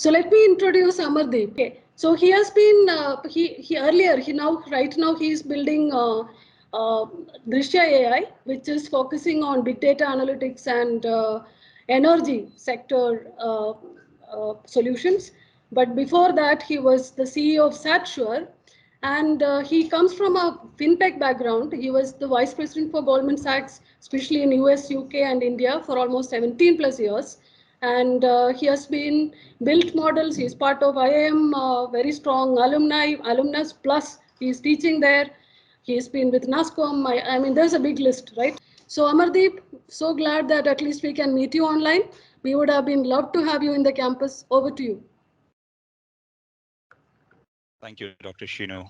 So let me introduce Amardeep. Okay. So he has been right now he is building Drishya AI, which is focusing on big data analytics and energy sector solutions. But before that, he was the CEO of Satsure, and he comes from a fintech background. He was the vice president for Goldman Sachs, especially in US, UK, and India for almost 17 plus years. And he has been built models. He's part of IIM, very strong alumnus plus he's teaching there. He's been with NASCOM. I mean, there's a big list, right? So Amardeep, so glad that at least we can meet you online. We would have been loved to have you in the campus. Over to you. Thank you, Dr. Shinu.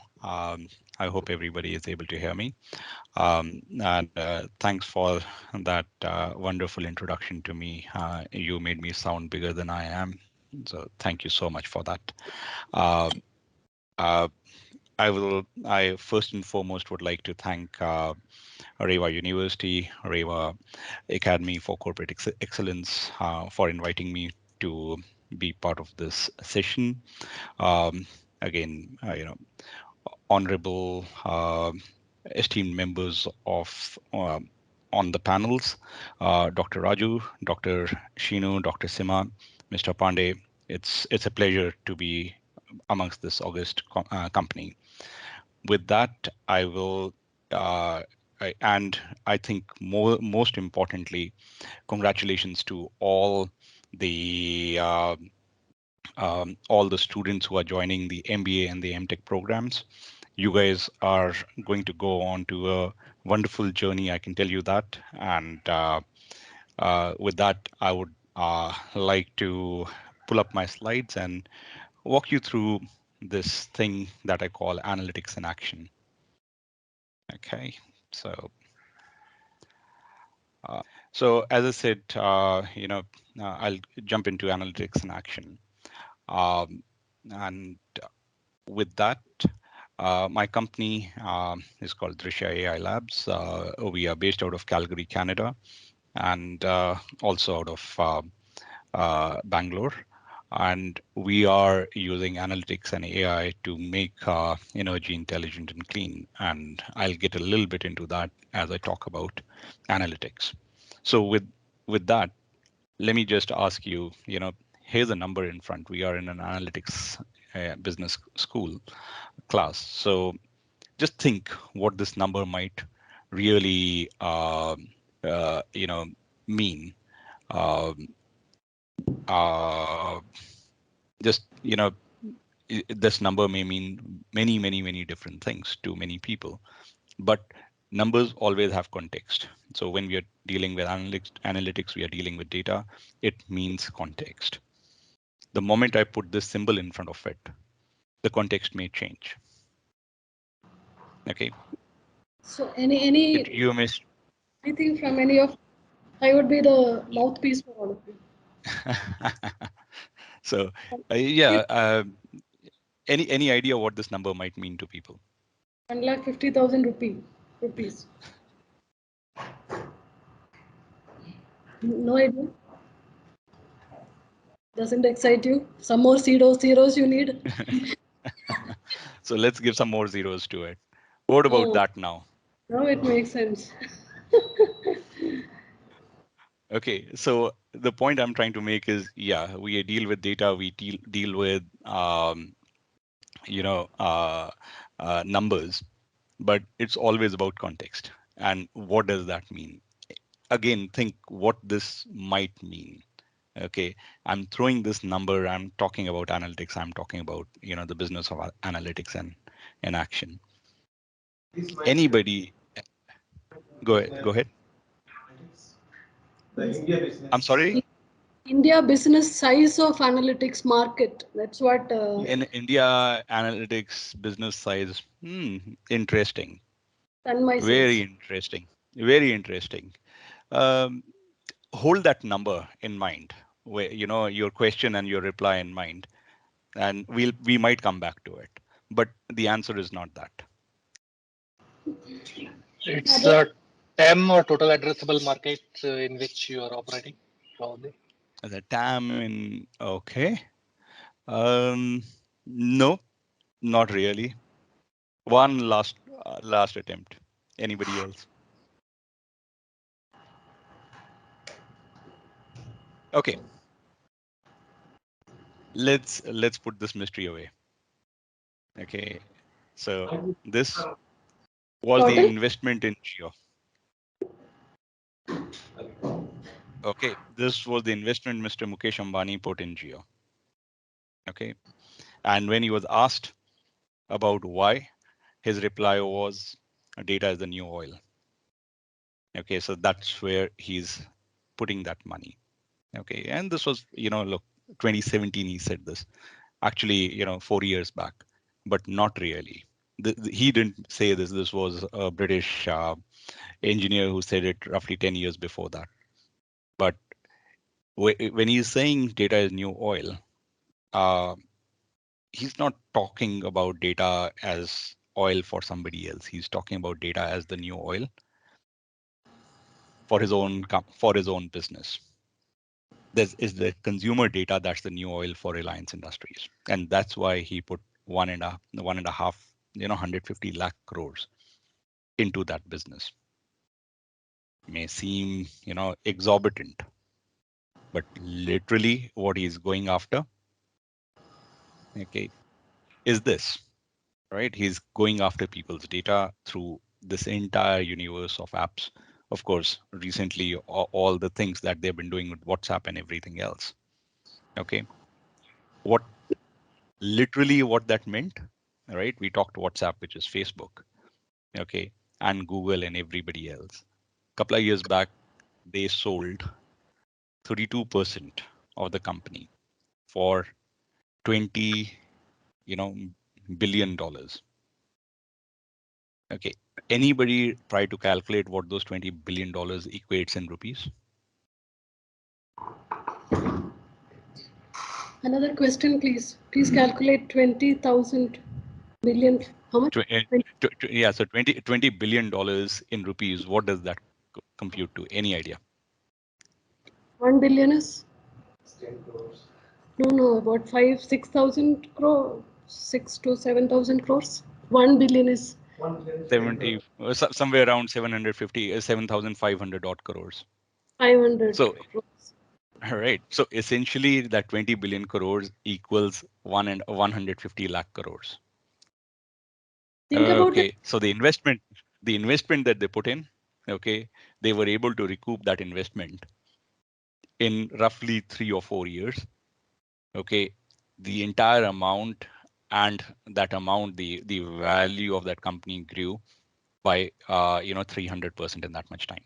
I hope everybody is able to hear me. And thanks for that wonderful introduction to me. You made me sound bigger than I am. So thank you so much for that. I first and foremost would like to thank REVA University, REVA Academy for Corporate Excellence for inviting me to be part of this session. Again, honorable esteemed members of on the panels, Dr. Raju, Dr. Shinu, Dr. Sima, Mr. Pandey. It's a pleasure to be amongst this august company. With that, I will, and I think most importantly, congratulations to all the students who are joining the MBA and the MTech programs. You guys are going to go on to a wonderful journey, I can tell you that. And with that, I would like to pull up my slides and walk you through this thing that I call analytics in action. Okay, so as I said, I'll jump into analytics in action. And with that, my company is called Drishya AI Labs. We are based out of Calgary, Canada, and also out of Bangalore. And we are using analytics and AI to make energy intelligent and clean. And I'll get a little bit into that as I talk about analytics. So with that, let me just ask you, here's a number in front. We are in an analytics business school class. So just think what this number might really, mean. This number may mean many different things to many people, but numbers always have context. So when we are dealing with analytics, we are dealing with data. It means context. The moment I put this symbol in front of it, the context may change. Okay. So anything from any of, I would be the mouthpiece for all of you. So any idea what this number might mean to people? 1,50,000 rupees. No idea. Doesn't excite you? Some more zeros you need? So let's give some more zeros to it. What about that now? Now it makes sense. Okay, so the point I'm trying to make is, we deal with data, we deal with numbers, but it's always about context. And what does that mean? Again, think what this might mean. Okay, I'm throwing this number, I'm talking about analytics, I'm talking about the business of analytics and in action. Anybody? Go ahead. I'm sorry? India business size of analytics market. That's what. In India, analytics business size. Interesting. Very interesting. Very interesting. Hold that number in mind, where your question and your reply in mind, and we might come back to it. But the answer is not that. It's the TAM or total addressable market in which you are operating, probably. The TAM in, okay. No, not really. One last attempt. Anybody else? Okay, let's put this mystery away. Okay, so this was the Total? investment in Geo. Okay, this was the investment Mr. Mukesh Ambani put in Geo. Okay, and when he was asked about why, his reply was, data is the new oil. Okay, so that's where he's putting that money. Okay, and this was, look, 2017 he said this. Actually, 4 years back, but not really. He didn't say this. This was a British engineer who said it roughly 10 years before that. But when he's saying data is new oil, uh, he's not talking about data as oil for somebody else. He's talking about data as the new oil for his own business. This is the consumer data that's the new oil for Reliance Industries, and that's why he put one and a half, 150 lakh crores into that business. May seem, exorbitant, but literally what he's going after, okay, is this, right? He's going after people's data through this entire universe of apps. Of course, recently all the things that they've been doing with WhatsApp and everything else. Okay, what literally what that meant, right? We talked WhatsApp, which is Facebook, okay, and Google and everybody else. A couple of years back, they sold 32% of the company for 20, billion dollars. Okay. Anybody try to calculate what those $20 billion equates in rupees? Another question, please. Please calculate 20,000 billion. How much? Yeah, so $20 billion in rupees, what does that compute to? Any idea? 1 billion is? 10 crores. No, about 6,000 crore, 6 to 7,000 crores. 1 billion is 70, somewhere around 750, 7,500 odd crores. 500 So, crores. all right. So essentially that 20 billion crores equals 150 lakh crores. Think about it. Okay. So the investment that they put in, okay, they were able to recoup that investment in roughly 3 or 4 years. Okay. The entire amount and that amount, the value of that company grew by 300% in that much time.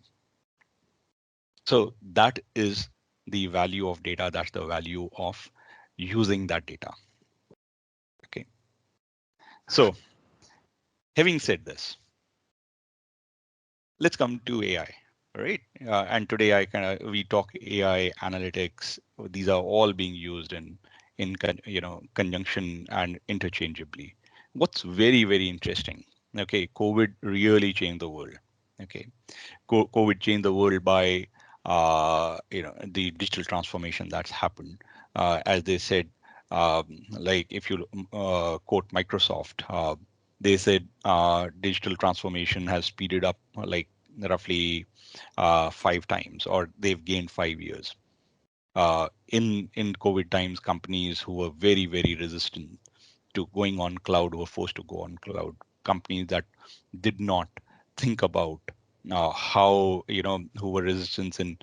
So that is the value of data. That's the value of using that data. Okay. So having said this, let's come to AI, right? And today we talk AI analytics. These are all being used in conjunction and interchangeably. What's very, very interesting? Okay, COVID really changed the world. Okay, COVID changed the world by the digital transformation that's happened. As they said, like if you quote Microsoft, they said digital transformation has speeded up like roughly 5 times, or they've gained 5 years. In COVID times, companies who were very, very resistant to going on cloud were forced to go on cloud. Companies that did not think about how, who were resistant in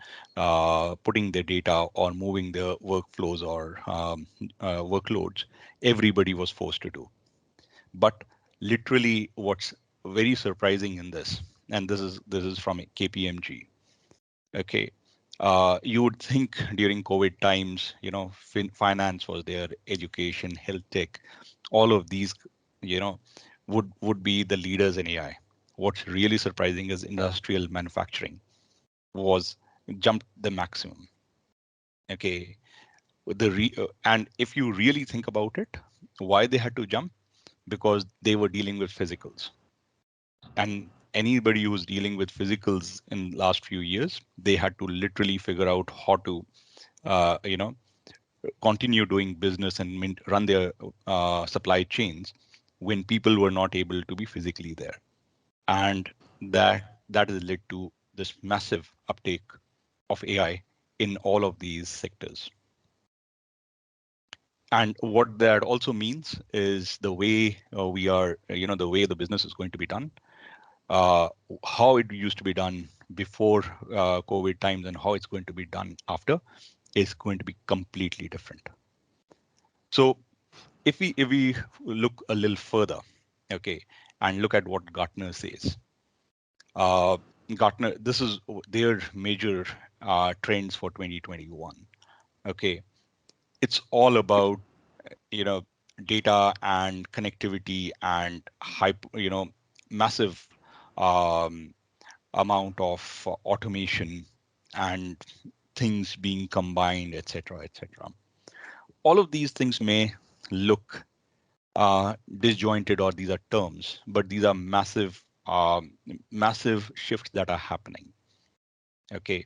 putting their data or moving their workflows or workloads, everybody was forced to do. But literally, what's very surprising in this, and this is from KPMG. Okay. You would think during COVID times, finance was there, education, health tech, all of these, you know, would be the leaders in AI. What's really surprising is industrial manufacturing was jumped the maximum. Okay. And if you really think about it, why they had to jump? Because they were dealing with physicals. And anybody who's dealing with physicals in last few years, they had to literally figure out how to, uh, you know, continue doing business and run their supply chains when people were not able to be physically there. And that has led to this massive uptake of AI in all of these sectors. And what that also means is the way we are, the way the business is going to be done, how it used to be done before COVID times and how it's going to be done after is going to be completely different. So if we look a little further, okay, and look at what Gartner says, uh, Gartner, this is their major trends for 2021. Okay, it's all about data and connectivity and massive um, amount of automation and things being combined, etc., etc. All of these things may look disjointed, or these are terms, but these are massive shifts that are happening. Okay,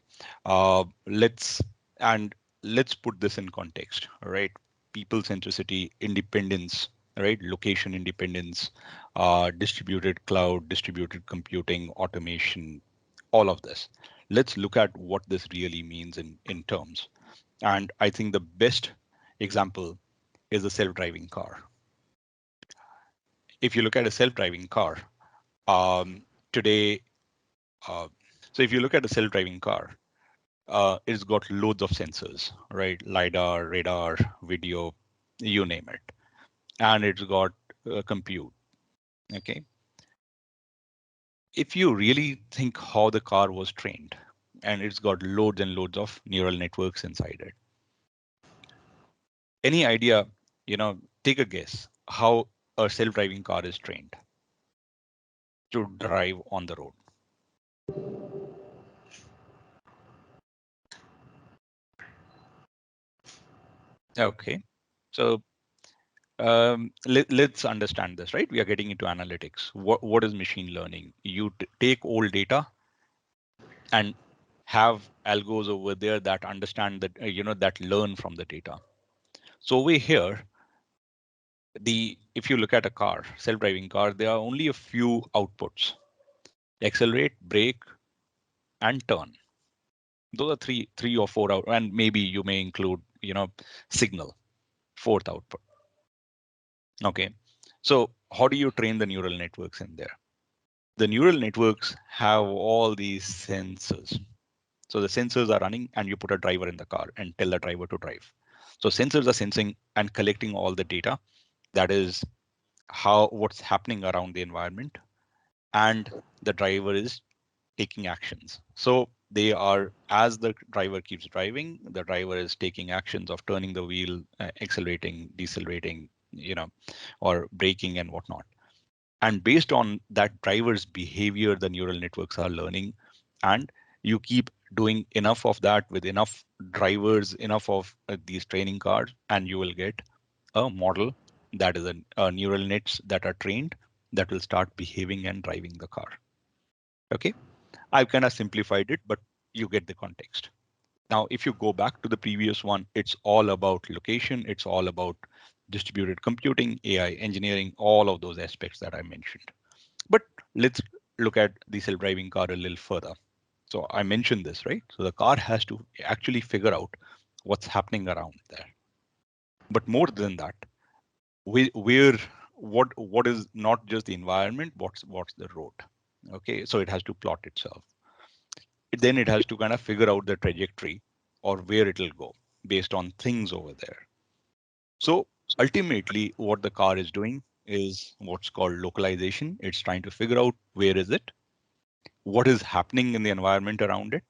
let's and let's put this in context. All right, people centricity, independence, right? Location independence, distributed cloud, distributed computing, automation, all of this. Let's look at what this really means in terms. And I think the best example is the self-driving car. If you look at a self-driving car today, uh, so if you look at a self-driving car, it's got loads of sensors, right? LiDAR, radar, video, you name it. And it's got compute. Okay. If you really think how the car was trained, and it's got loads and loads of neural networks inside it. Any idea, take a guess how a self-driving car is trained to drive on the road. Okay. So let's understand this, right? We are getting into analytics. What is machine learning? You take old data and have algos over there that understand that, that learn from the data. So over here, if you look at a car, self-driving car, there are only a few outputs: accelerate, brake, and turn. Those are three or four out, and maybe you may include, signal, fourth output. Okay. So how do you train the neural networks in there? The neural networks have all these sensors. So the sensors are running and you put a driver in the car and tell the driver to drive. So sensors are sensing and collecting all the data. That is what's happening around the environment, and the driver is taking actions. So they are, as the driver keeps driving, the driver is taking actions of turning the wheel, accelerating, decelerating, or braking and whatnot. And based on that driver's behavior, the neural networks are learning, and you keep doing enough of that with enough drivers, enough of these training cars, and you will get a model that is a neural nets that are trained that will start behaving and driving the car. Okay, I've kind of simplified it, but you get the context. Now, if you go back to the previous one, it's all about location. It's all about distributed computing, AI engineering, all of those aspects that I mentioned. But let's look at the self-driving car a little further. So I mentioned this, right? So the car has to actually figure out what's happening around there. But more than that, what is not just the environment, what's the road? Okay, so it has to plot itself. Then it has to kind of figure out the trajectory or where it'll go based on things over there. So ultimately, what the car is doing is what's called localization. It's trying to figure out where is it, what is happening in the environment around it,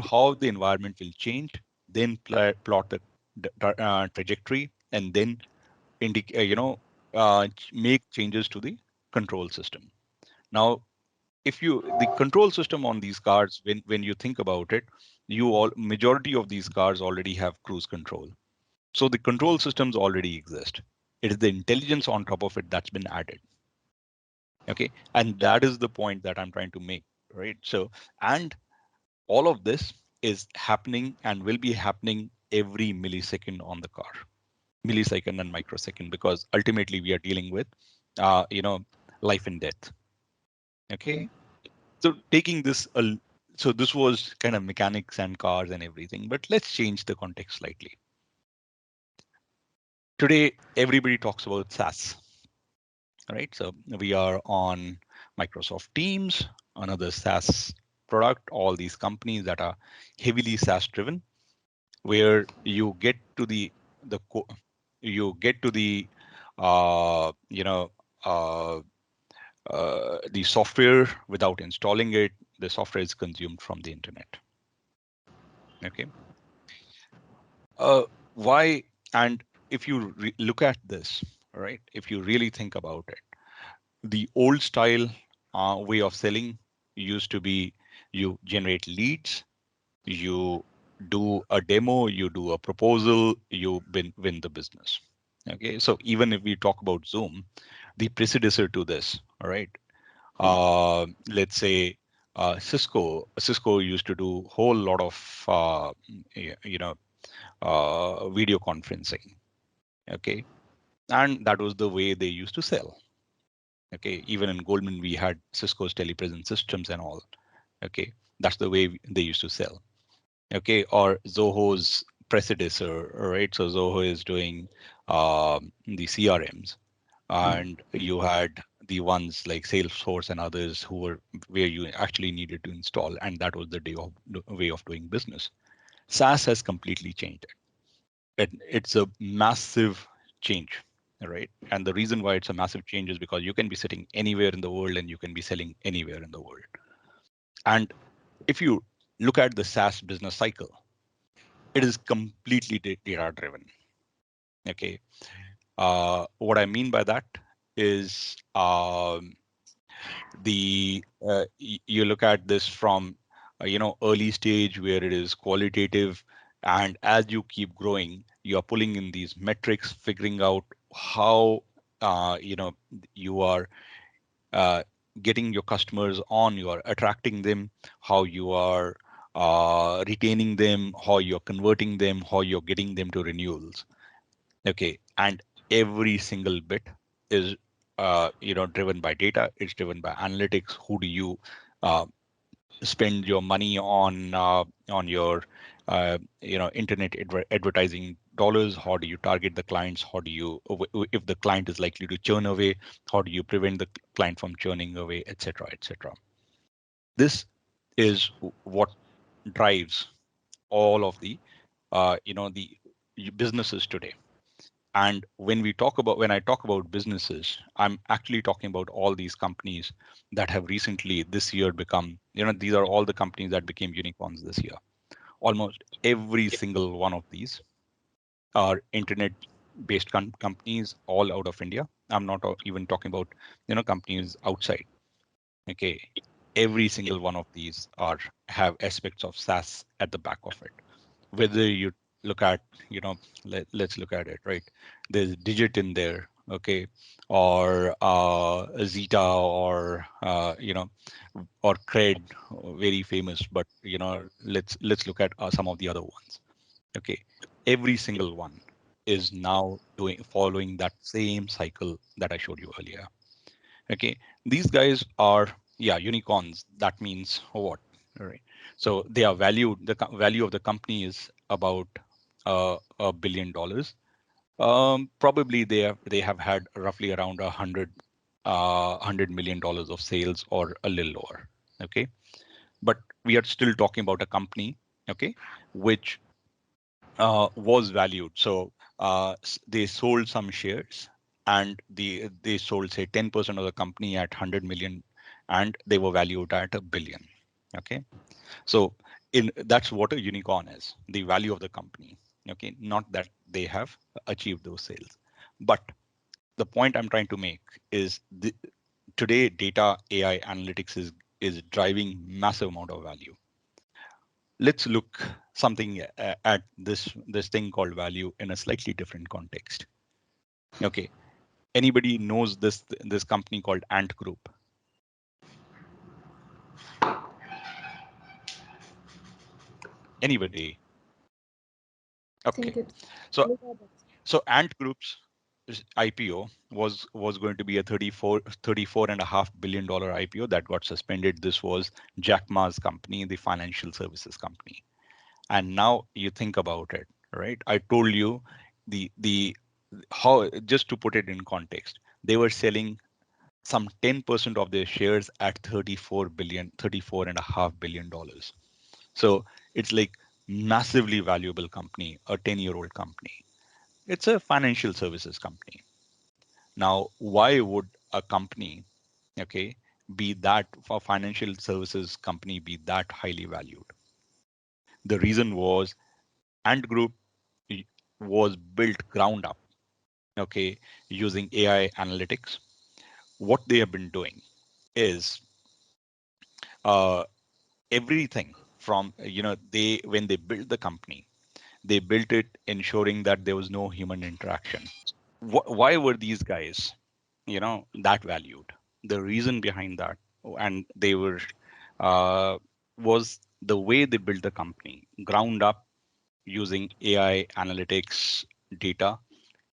how the environment will change, then plot the trajectory, and then make changes to the control system. Now, if the control system on these cars, when you think about it, majority of these cars already have cruise control. So the control systems already exist. It is the intelligence on top of it that's been added. Okay, and that is the point that I'm trying to make, right? So, and all of this is happening and will be happening every millisecond on the car, millisecond and microsecond, because ultimately we are dealing with, life and death. Okay. So taking this, so this was kind of mechanics and cars and everything, but let's change the context slightly. Today, everybody talks about SaaS, right? So we are on Microsoft Teams, another SaaS product, all these companies that are heavily SaaS driven, where you get to you get to uh, you know, uh, the software without installing it. The software is consumed from the internet. Okay. Why? And if you look at this, right, if you really think about it, the old style way of selling used to be you generate leads, you do a demo, you do a proposal, you win the business. Okay, so even if we talk about Zoom, the predecessor to this, all right, let's say Cisco used to do whole lot of video conferencing. Okay, and that was the way they used to sell. Okay, even in Goldman we had Cisco's telepresence systems and all. Okay, that's the way they used to sell. Okay, or Zoho's predecessor, right? So Zoho is doing the CRMs, and you had the ones like Salesforce and others who were where you actually needed to install, and that was the way of doing business. SaaS has completely changed it. It's a massive change, right? And the reason why it's a massive change is because you can be sitting anywhere in the world and you can be selling anywhere in the world. And if you look at the SaaS business cycle, it is completely data driven. Okay. What I mean by that is you look at this from early stage where it is qualitative, and as you keep growing, you are pulling in these metrics, figuring out how you are uh, getting your customers on, you are attracting them, how you are retaining them, how you're converting them, how you're getting them to renewals. Okay, and every single bit is driven by data. It's driven by analytics. Who do you uh, spend your money on your internet advertising dollars? How do you target the clients? How do you, if the client is likely to churn away, how do you prevent the client from churning away, etc., etc. This is what drives all of the businesses today. And when I talk about businesses, I'm actually talking about all these companies that have recently this year become, these are all the companies that became unicorns this year. Almost every single one of these are internet based companies all out of India. I'm not even talking about, companies outside. Okay. Every single one of these have aspects of SaaS at the back of it. Whether you look at, let's look at it, right? There's digit in there, okay, or Zeta, or or Cred, very famous, but let's look at some of the other ones. Okay, every single one is now following that same cycle that I showed you earlier. Okay, these guys are, yeah, unicorns. That means what? All right. So they are valued. The value of the company is about $1 billion. Probably they have had roughly around $100 million of sales, or a little lower. Okay, but we are still talking about a company, okay, which was valued. So they sold some shares, and they sold, say, 10% of the company at 100 million, and they were valued at $1 billion. Okay, so that's what a unicorn is, the value of the company. Okay, not that they have achieved those sales, but the point I'm trying to make is today data AI analytics is driving massive amount of value. Let's look something at this thing called value in a slightly different context. Okay, anybody knows this company called Ant Group? Anybody? Okay. So Ant Group's IPO was going to be a 34.5 billion dollar IPO that got suspended. This was Jack Ma's company, the financial services company. And now you think about it, right? I told you the how, just to put it in context, they were selling some 10% of their shares at 34.5 billion. So it's like massively valuable company, a 10-year-old company. It's a financial services company. Now, why would a company, okay, be that for financial services company be that highly valued? The reason was Ant Group was built ground up, okay, using AI analytics. What they have been doing is uh, everything from, they when they built the company, they built it ensuring that there was no human interaction. Why were these guys, that valued? The reason behind that, and they were, uh, was the way they built the company ground up using AI analytics data,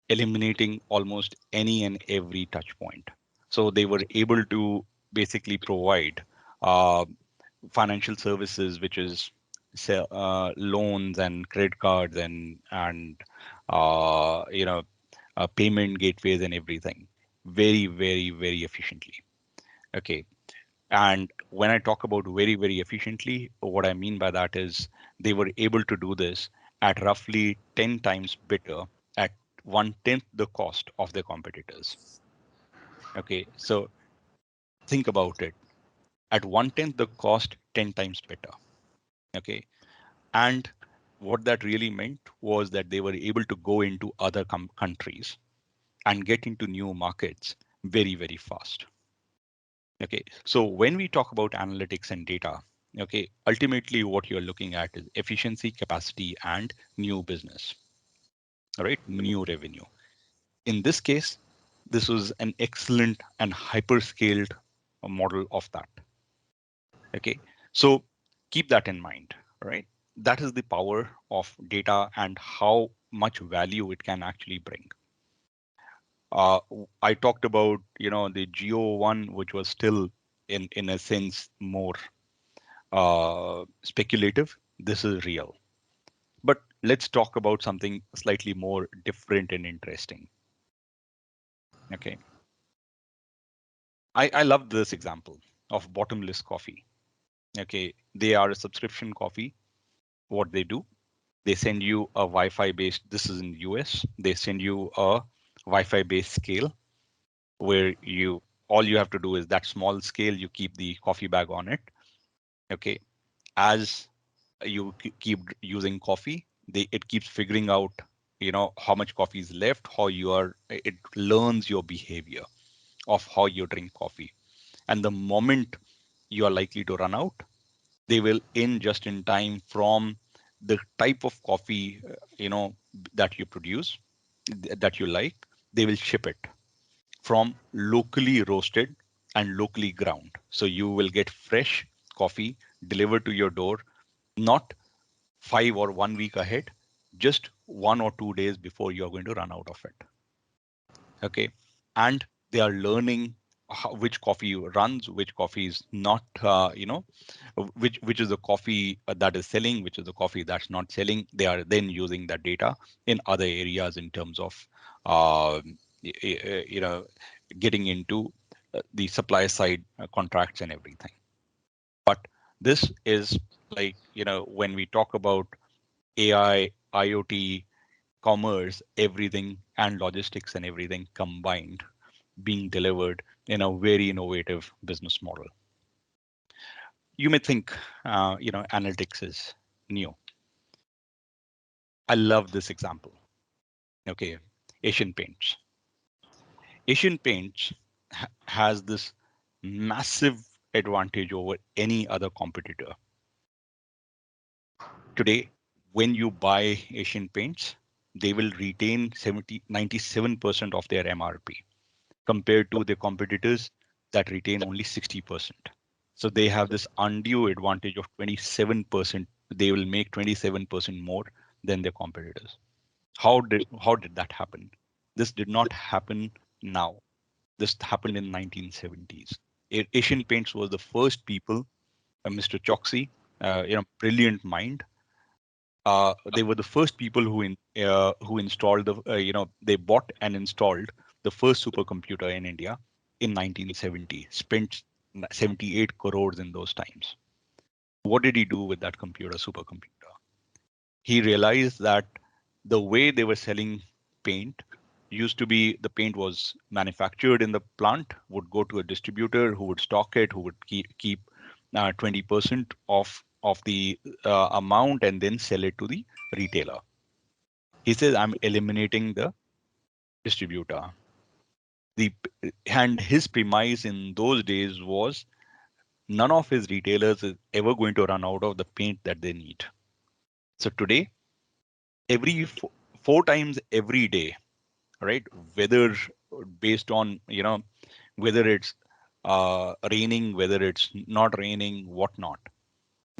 eliminating almost any and every touch point. So they were able to basically provide uh, financial services, which is loans and credit cards and payment gateways and everything, very, very, very efficiently. Okay. And when I talk about very, very efficiently, what I mean by that is they were able to do this at roughly 10 times better at 1/10 the cost of their competitors. Okay. So think about it, at 1/10 the cost, 10 times better. Okay. And what that really meant was that they were able to go into other countries and get into new markets very, very fast. Okay, so when we talk about analytics and data, okay, ultimately what you're looking at is efficiency, capacity, and new business, all right, new revenue. In this case, this was an excellent and hyper-scaled model of that. Okay, so keep that in mind, right? That is the power of data and how much value it can actually bring. Uh, I talked about, the Geo one, which was still in a sense more speculative. This is real. But let's talk about something slightly more different and interesting. Okay. I love this example of bottomless coffee. Okay. They are a subscription coffee. What they do, they send you a Wi-Fi based, this is in the US, they send you a Wi-Fi based scale where all you have to do is that small scale, you keep the coffee bag on it. Okay. As you keep using coffee, it keeps figuring out, how much coffee is left, how you are, it learns your behavior of how you drink coffee. And the moment you are likely to run out, they will in just in time from the type of coffee, that you produce, that you like, they will ship it from locally roasted and locally ground. So you will get fresh coffee delivered to your door, not 5 or 1 week ahead, just 1 or 2 days before you're going to run out of it. Okay. And they are learning which coffee runs, which coffee is not, which is the coffee that is selling, which is the coffee that's not selling. They are then using that data in other areas in terms of, uh, getting into the supply side contracts and everything. But this is like, when we talk about AI, IoT, commerce, everything, and logistics and everything combined being delivered in a very innovative business model. You may think, analytics is new. I love this example. Okay, Asian Paints. Asian Paints has this massive advantage over any other competitor. Today, when you buy Asian Paints, they will retain 97% of their MRP compared to their competitors that retain only 60%. So they have this undue advantage of 27%. They will make 27% more than their competitors. How did that happen? This did not happen now. This happened in 1970s. Asian Paints was the first people, Mr. Choksey, brilliant mind. They were the first people who installed they bought and installed the first supercomputer in India in 1970. Spent 78 crores in those times. What did he do with that supercomputer? He realized that the way they were selling paint used to be the paint was manufactured in the plant, would go to a distributor who would stock it, who would keep 20% of the amount and then sell it to the retailer. He says, I'm eliminating the distributor. And his premise in those days was none of his retailers is ever going to run out of the paint that they need. So today, every 4 times every day, right? Whether based on, whether it's raining, whether it's not raining, whatnot,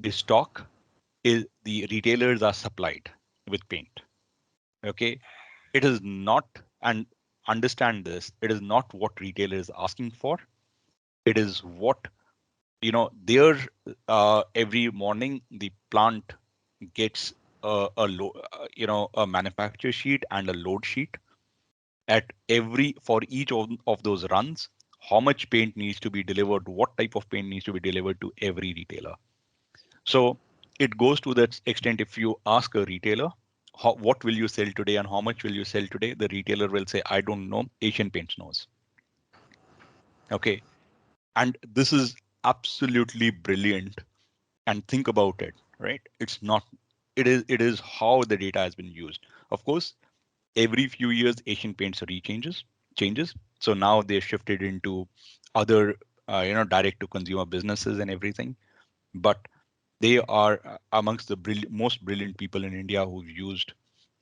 the stock is the retailers are supplied with paint. Okay, it is not, and understand this, it is not what retailer is asking for. It is what their every morning the plant gets a manufacture sheet and a load sheet at for each of those runs, how much paint needs to be delivered, what type of paint needs to be delivered to every retailer. So it goes to that extent. If you ask a retailer, what will you sell today and how much will you sell today? The retailer will say, I don't know. Asian Paints knows. Okay. And this is absolutely brilliant. And think about it, right? It's not, it is how the data has been used. Of course, every few years, Asian Paints changes. So now they're shifted into other, direct to consumer businesses and everything. But they are amongst the most brilliant people in India who've used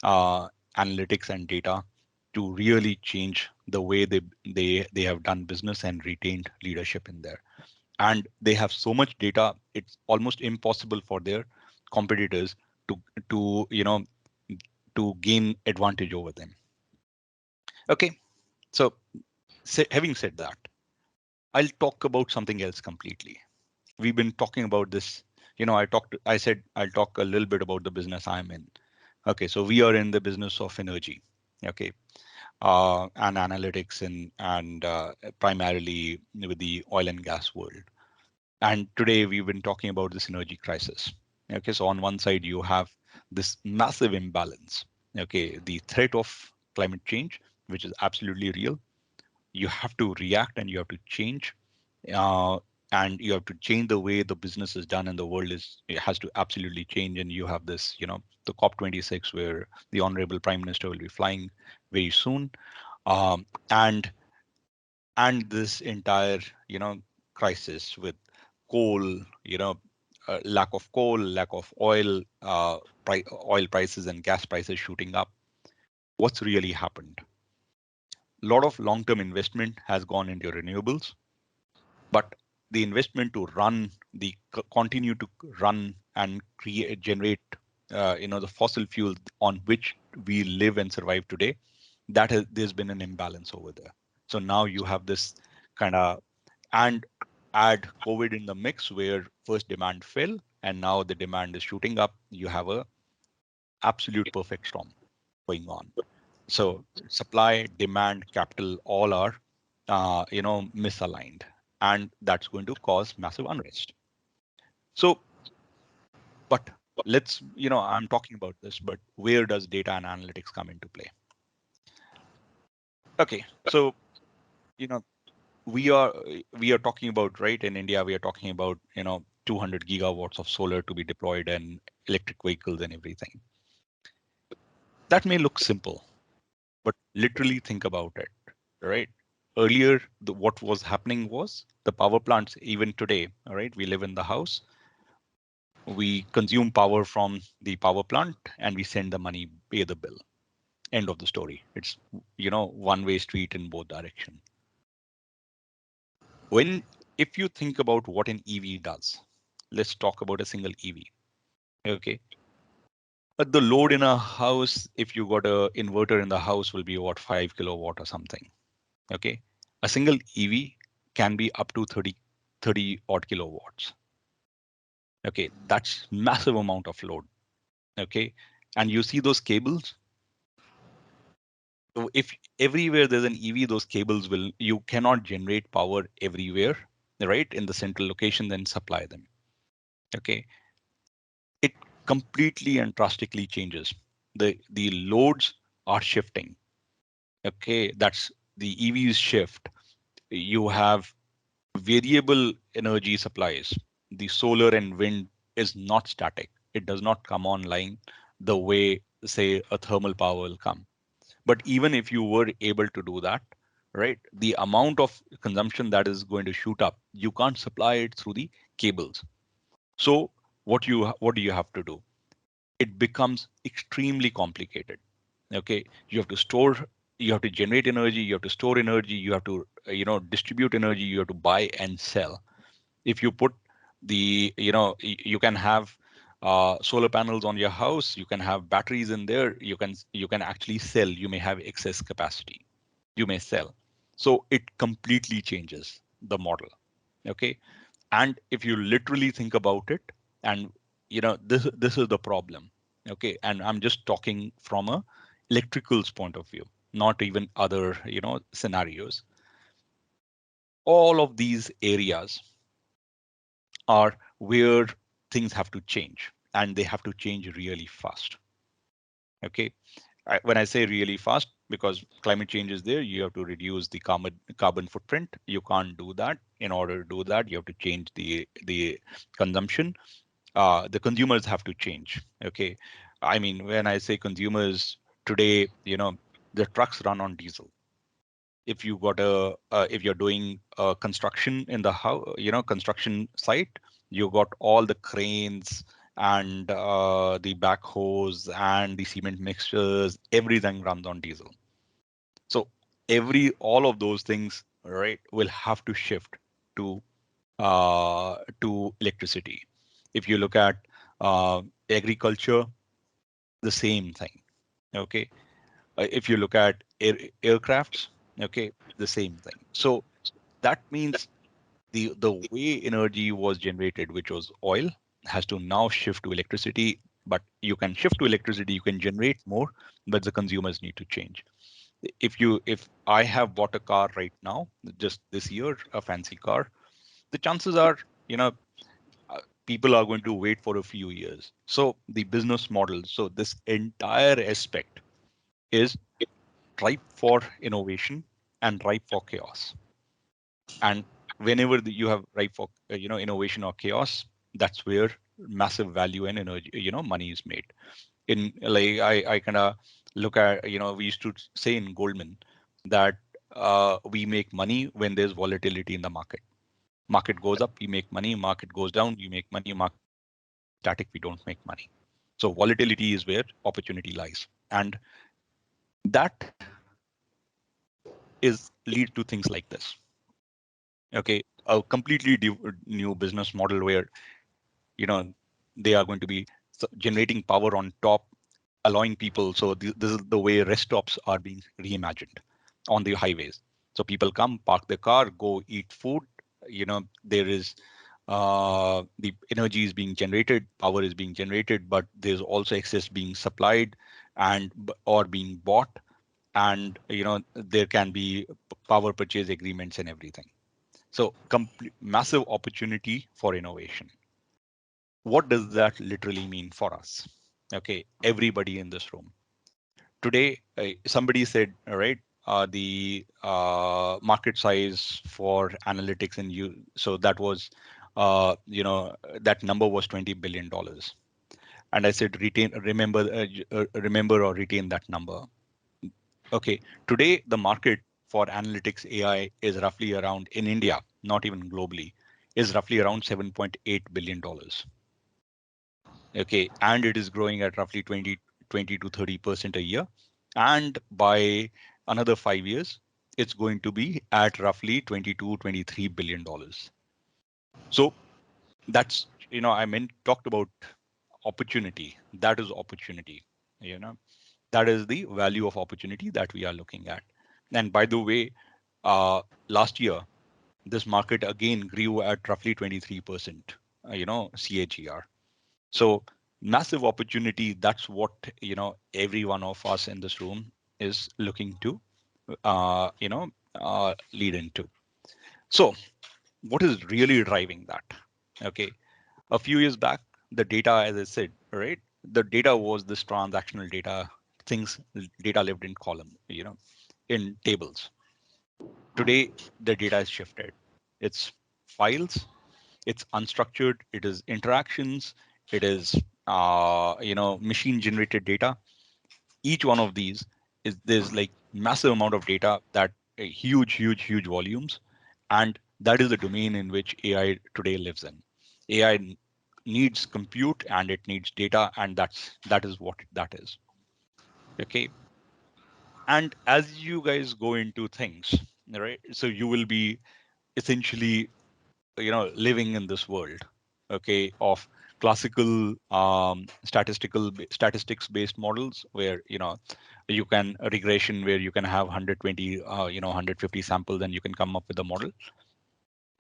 analytics and data to really change the way they have done business and retained leadership in there. And they have so much data, it's almost impossible for their competitors to to you know to gain advantage over them. Okay, so having said that, I'll talk about something else completely. We've been talking about this. I said I'll talk a little bit about the business I'm in. Okay, so we are in the business of energy. Okay, and analytics and primarily with the oil and gas world. And today we've been talking about this energy crisis. Okay, so on one side you have this massive imbalance. Okay, the threat of climate change, which is absolutely real. You have to react and you have to change, uh, and you have to change the way the business is done, and the world it has to absolutely change. And you have this, the COP26, where the honorable Prime Minister will be flying very soon, um, and this entire crisis with coal, lack of coal, lack of oil, oil prices and gas prices shooting up. What's really happened? A lot of long-term investment has gone into renewables, but the investment to continue to run and generate the fossil fuel on which we live and survive today, there's been an imbalance over there. So now you have this kind of, and add COVID in the mix, where first demand fell and now the demand is shooting up. You have a absolute perfect storm going on. So supply, demand, capital, all are misaligned, and that's going to cause massive unrest. So, but I'm talking about this, but where does data and analytics come into play? Okay, so you know we are talking about, right, in India we are talking about 200 gigawatts of solar to be deployed and electric vehicles and everything. That may look simple, but literally think about it, right? Earlier, what was happening was the power plants, even today, all right, we live in the house, we consume power from the power plant and we send the money, pay the bill. End of the story. It's, one-way street in both direction. If you think about what an EV does, let's talk about a single EV. Okay. The load in a house, if you got a inverter in the house, will be what, 5 kilowatt or something. Okay, a single EV can be up to 30 odd kilowatts. Okay, that's massive amount of load. Okay, and you see those cables. So if everywhere there's an EV, those cables will, you cannot generate power everywhere, right? In the central location, then supply them. Okay, it completely and drastically changes. The loads are shifting. Okay, that's the EVs shift. You have variable energy supplies. The solar and wind is not static. It does not come online the way, say, a thermal power will come. But even if you were able to do that, right, the amount of consumption that is going to shoot up, you can't supply it through the cables. So what do you have to do? It becomes extremely complicated. Okay, you have to store, you have to generate energy, you have to store energy, you have to distribute energy, you have to buy and sell. If you put the you can have solar panels on your house, you can have batteries in there, you can actually sell, you may have excess capacity, you may sell. So it completely changes the model. Okay, and if you literally think about it, and this is the problem. Okay, and I'm just talking from a electricals point of view, not even other scenarios. All of these areas are where things have to change, and they have to change really fast. Okay, when I say really fast, because climate change is there, you have to reduce the carbon footprint. You can't do that. In order to do that, you have to change the consumption. The consumers have to change. Okay, I mean, when I say consumers today, the trucks run on diesel. If you got if you're doing construction in the house, construction site, you got all the cranes and the backhoes and the cement mixtures, everything runs on diesel. So all of those things, right, will have to shift to electricity. If you look at agriculture, the same thing. Okay, if you look at aircrafts, okay, the same thing. So that means the way energy was generated, which was oil, has to now shift to electricity. But you can shift to electricity, you can generate more, but the consumers need to change. If I have bought a car right now, just this year, a fancy car, the chances are, you know, people are going to wait for a few years. So the business model, so this entire aspect is ripe for innovation and ripe for chaos. And whenever you have ripe for innovation or chaos, that's where massive value and energy, money is made. In like I kind of look at, we used to say in Goldman that we make money when there's volatility in the market. Market goes up, we make money. Market goes down, we make money. Market static, we don't make money. So volatility is where opportunity lies, and that is lead to things like this. Okay, a completely new business model where they are going to be generating power on top, allowing people. So this is the way rest stops are being reimagined on the highways. So people come, park their car, go eat food. There is the energy is being generated, power is being generated, but there's also excess being supplied and or being bought, and there can be power purchase agreements and everything. So massive opportunity for innovation. What does that literally mean for us? Okay, everybody in this room. Today, somebody said, all right, the market size for analytics and you, so that was, that number was $20 billion. And I said, remember or retain that number. Okay, today the market for analytics AI is roughly around, in India, not even globally, is roughly around $7.8 billion. Okay, and it is growing at roughly 20 to 30% a year. And by another 5 years, it's going to be at roughly 22, $23 billion. So that's, talked about opportunity. That is opportunity. That is the value of opportunity that we are looking at. And by the way, last year this market again grew at roughly 23%. CAGR. So massive opportunity. That's what every one of us in this room is looking to lead into. So what is really driving that? Okay, a few years back, the data, as I said, right, the data was this transactional data, things, data lived in column, in tables. Today the data is shifted. It's files, it's unstructured, it is interactions, it is machine generated data. Each one of these is, there's like massive amount of data, that huge volumes, and that is the domain in which AI today lives in. AI needs compute and it needs data, and that is what that is. Okay, and as you guys go into things, right, so you will be essentially living in this world, okay, of classical statistics based models, where you can regression, where you can have 120 150 samples and you can come up with a model,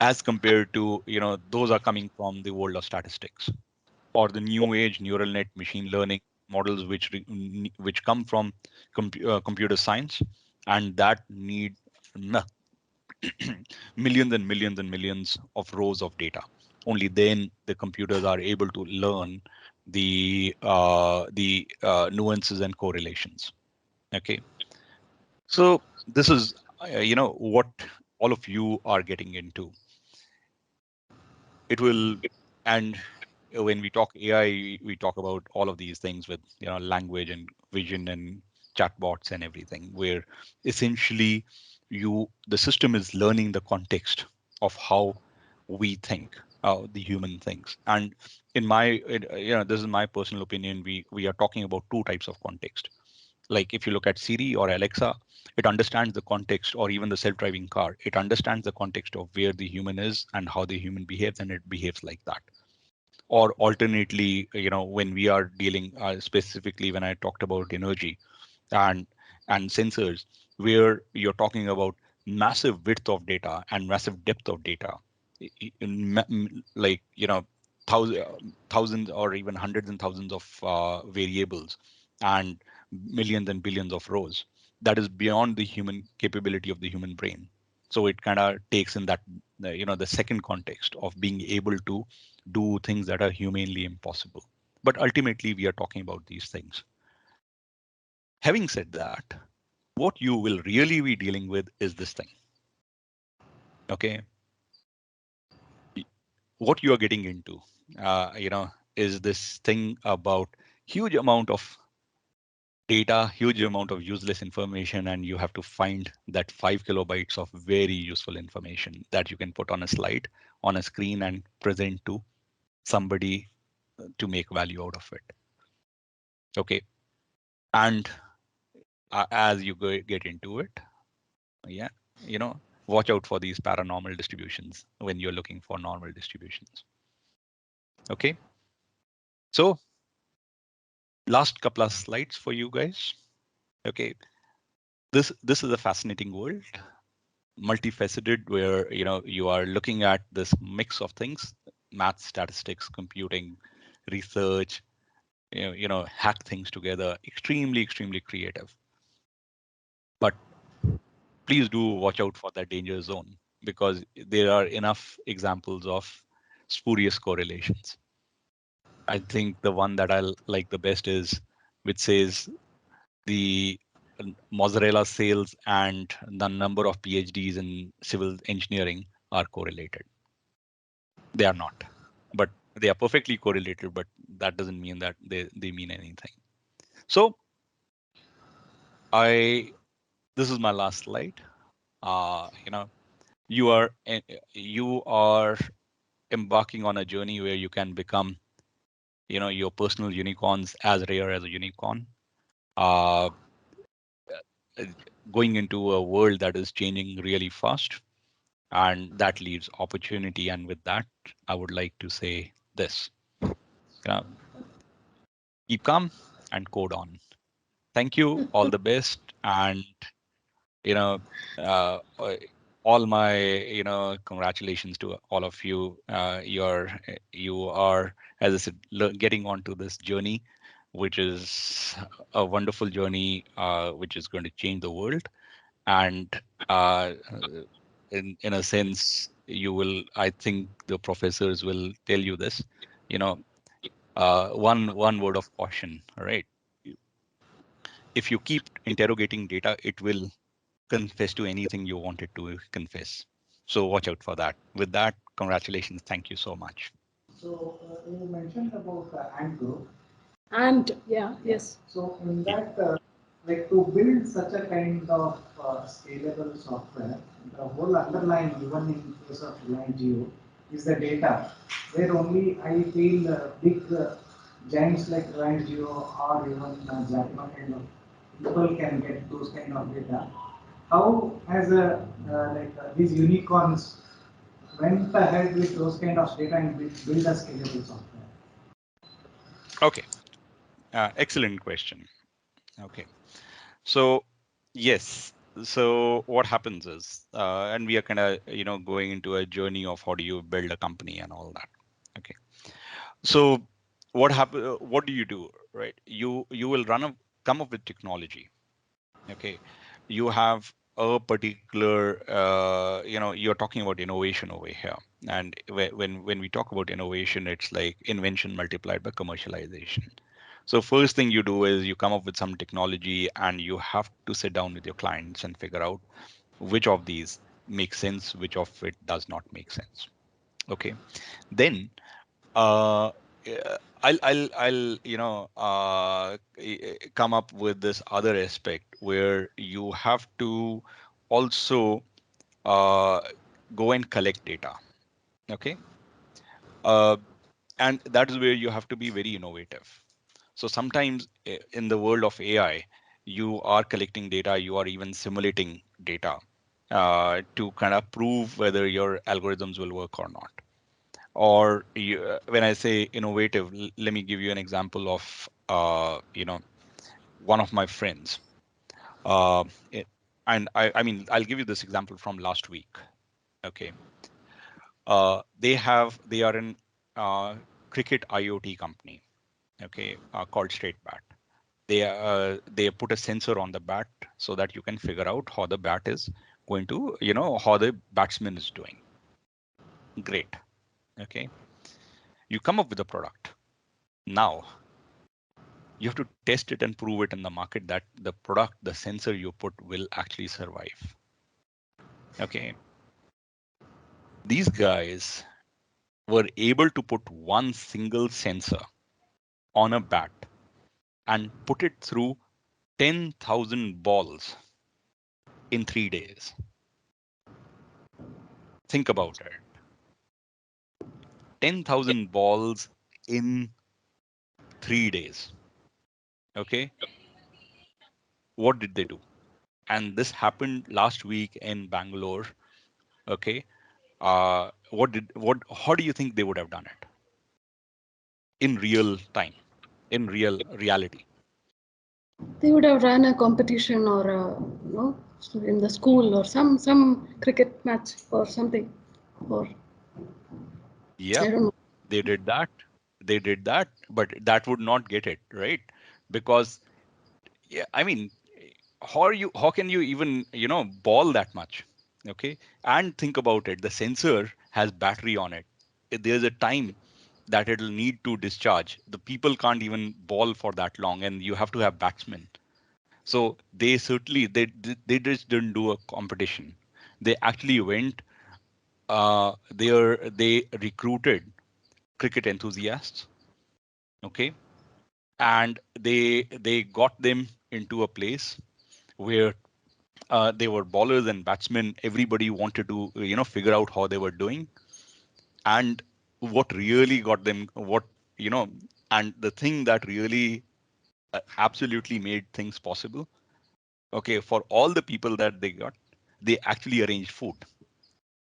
as compared to those are coming from the world of statistics, or the new age neural net machine learning models, which come from computer science, and that need millions and millions and millions of rows of data. Only then the computers are able to learn the nuances and correlations. Okay, so this is what all of you are getting into. It will, and when we talk AI, we talk about all of these things with language and vision and chatbots and everything, where essentially the system is learning the context of how we think, how the human thinks. And in this is my personal opinion, we are talking about two types of context. Like if you look at Siri or Alexa, it understands the context, or even the self-driving car, it understands the context of where the human is and how the human behaves, and it behaves like that. Or alternately, when we are dealing specifically, when I talked about energy and sensors, where you're talking about massive width of data and massive depth of data, like thousands or even hundreds and thousands of variables, and millions and billions of rows, that is beyond the human capability of the human brain. So it kind of takes in that the second context of being able to do things that are humanly impossible. But ultimately we are talking about these things. Having said that, what you will really be dealing with is this thing. Okay, what you are getting into is this thing about huge amount of data, huge amount of useless information, and you have to find that 5 kilobytes of very useful information that you can put on a slide, on a screen, and present to somebody to make value out of it. Okay, and as you get into it, yeah, watch out for these paranormal distributions when you're looking for normal distributions. Okay, so last couple of slides for you guys. Okay, this is a fascinating world, multifaceted, where you are looking at this mix of things: math, statistics, computing, research, hack things together. Extremely creative. But please do watch out for that danger zone, because there are enough examples of spurious correlations. I think the one that I like the best is which says the mozzarella sales and the number of PhDs in civil engineering are correlated. They are not, but they are perfectly correlated, but that doesn't mean that they mean anything. So this is my last slide. You are embarking on a journey where you can become your personal unicorns, as rare as a unicorn. Uh, Going into a world that is changing really fast, and that leaves opportunity. And with that, I would like to say this. keep calm and code on. Thank you. All the best. And, you know, uh, uh, all my, congratulations to all of you. You are, as I said, getting onto this journey, which is a wonderful journey, which is going to change the world. And uh, in a sense, you will, I think the professors will tell you this, you know, one word of caution, all right? If you keep interrogating data, it will confess to anything you want it to confess. So watch out for that. With that, congratulations. Thank you so much. So you mentioned about the Ant Group. And yeah, yes. So in Yeah. that, like to build such a kind of scalable software, the whole underlying, even in case of Reliance Jio, is the data. Where only I feel big giants like Reliance Jio or even Platinum kind of people can get those kind of data. How has these unicorns went ahead with those kind of data and build a scalable software? Okay. Excellent question. Okay. So yes. So what happens is, and we are kind of going into a journey of how do you build a company and all that. Okay. So what happen? What do you do? Right. You will come up with technology. Okay. You have a particular, you're talking about innovation over here. And when we talk about innovation, it's like invention multiplied by commercialization. So first thing you do is you come up with some technology and you have to sit down with your clients and figure out which of these makes sense, which of it does not make sense. Okay. Then uh, I'll come up with this other aspect where you have to also uh, go and collect data. Okay. Uh, and that is where you have to be very innovative. So sometimes in the world of AI, you are collecting data, you are even simulating data to kind of prove whether your algorithms will work or not. Or when I say innovative, let me give you an example of one of my friends. Uh, it, and I mean, I'll give you this example from last week. Okay, they are an cricket IoT company. Okay, called Straight Bat. They put a sensor on the bat so that you can figure out how the bat is going to, how the batsman is doing. Great. Okay, you come up with a product. Now you have to test it and prove it in the market that the product, the sensor you put will actually survive. Okay. These guys were able to put one single sensor on a bat and put it through 10,000 balls in 3 days. Think about it. 10,000 balls in 3 days. Okay. What did they do? And this happened last week in Bangalore. Okay. How do you think they would have done it in real time, in real reality? They would have run a competition or in the school or some cricket match or something, or I Yep, don't know. they did that. They did that, but that would not get it right because, yeah, I mean, how can you even ball that much? Okay, and think about it. The sensor has battery on it. There's a time that it'll need to discharge. The people can't even ball for that long, and you have to have batsmen. So they certainly they just didn't do a competition. They actually went. They recruited cricket enthusiasts. Okay, and they got them into a place where they were bowlers and batsmen. Everybody wanted to figure out how they were doing, and what really got them you know and the thing that really absolutely made things possible. Okay, for all the people that they got, they actually arranged food.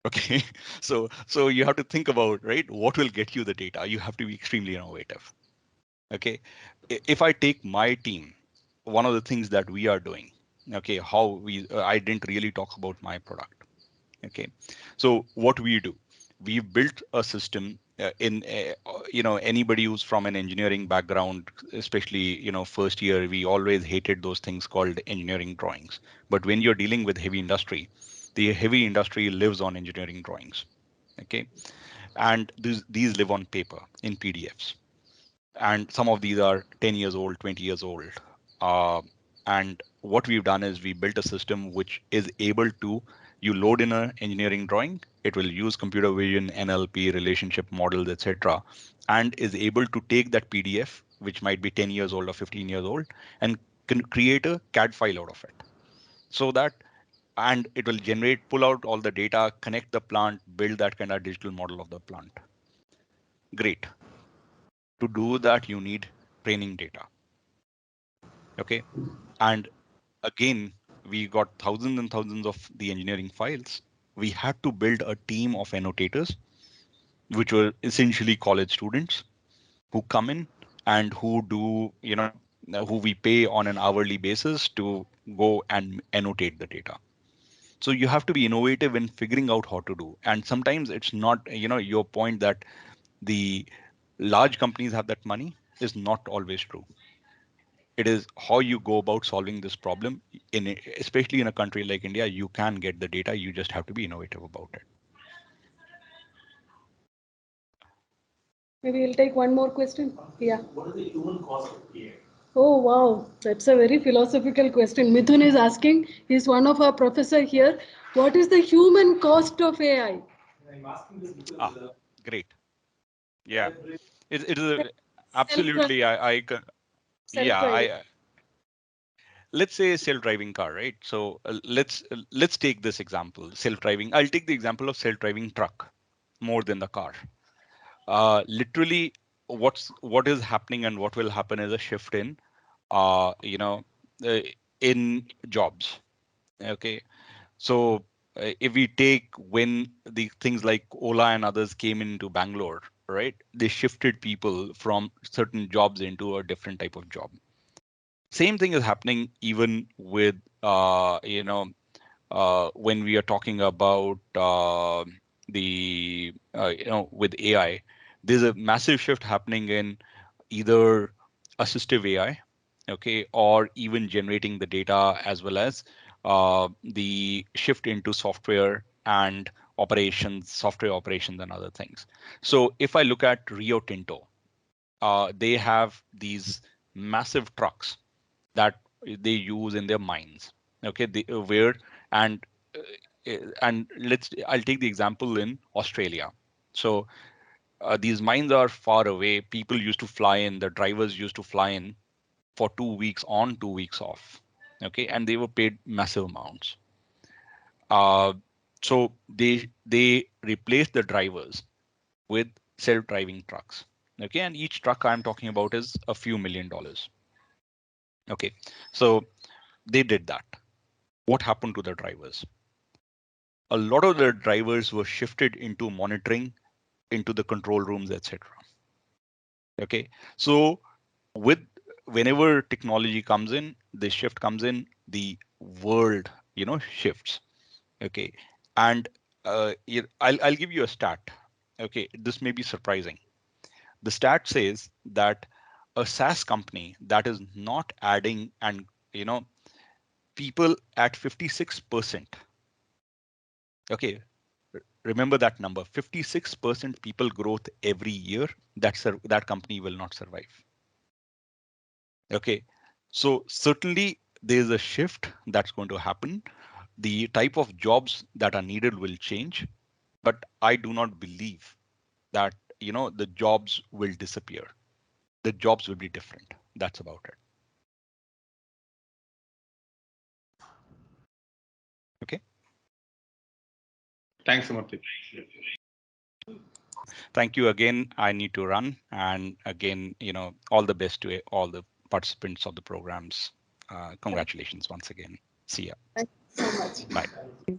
Okay, so you have to think about, right, what will get you the data. You have to be extremely innovative. Okay. If I take my team, one of the things that we are doing, okay, how I didn't really talk about my product. Okay. So what we do, we've built a system anybody who's from an engineering background, especially, first year, we always hated those things called engineering drawings. But when you're dealing with heavy industry, the heavy industry lives on engineering drawings. Okay. And these live on paper in PDFs, and some of these are 10 years old, 20 years old. Uh, and what we've done is we built a system which is able to, you load in an engineering drawing, it will use computer vision, NLP, relationship models, etc., and is able to take that PDF, which might be 10 years old or 15 years old, and can create a CAD file out of it. So that, and it will pull out all the data, connect the plant, build that kind of digital model of the plant. Great. To do that, you need training data. Okay. And again, we got thousands and thousands of the engineering files. We had to build a team of annotators, which were essentially college students who come in and who do, who we pay on an hourly basis to go and annotate the data. So you have to be innovative in figuring out how to do. And sometimes it's not, your point that the large companies have that money is not always true. It is how you go about solving this problem. Especially in a country like India, you can get the data. You just have to be innovative about it. Maybe we'll take one more question. Yeah. What is the human cost of AI? Oh, wow. That's a very philosophical question. Mithun is asking, he's one of our professor here. What is the human cost of AI? I'm asking this because Great. Yeah, it is absolutely. Yeah, self-driving. Let's say self-driving car, right? So let's take this example, self-driving. I'll take the example of self-driving truck more than the car. Literally, what is happening and what will happen is a shift in, uh, you know, uh, in jobs. Okay, so if we take when the things like Ola and others came into Bangalore, right? They shifted people from certain jobs into a different type of job. Same thing is happening even with when we are talking about with AI. There's a massive shift happening in either assistive AI, okay, or even generating the data, as well as the shift into software and operations, software operations and other things. So if I look at Rio Tinto, they have these massive trucks that they use in their mines. Okay, where and I'll take the example in Australia. So these mines are far away. People used to fly in. The drivers used to fly in for 2 weeks on, 2 weeks off. Okay, and they were paid massive amounts. Uh, so they replaced the drivers with self-driving trucks. Okay, and each truck I'm talking about is a few $1 million. Okay, so they did that. What happened to the drivers? A lot of the drivers were shifted into monitoring, into the control rooms, etc. Okay, so with whenever technology comes in, the shift comes in, the world shifts. Okay, and I'll give you a stat. Okay, this may be surprising. The stat says that a SaaS company that is not adding and people at 56%. Okay, remember that number, 56% people growth every year. That company will not survive. Okay, so certainly there's a shift that's going to happen. The type of jobs that are needed will change, but I do not believe that the jobs will disappear. The jobs will be different. That's about it. Okay. Thanks, Amardeep. Thank you again. I need to run, and again, all the best to all the participants of the programs. Congratulations once again. See ya. Thank you so much. Bye.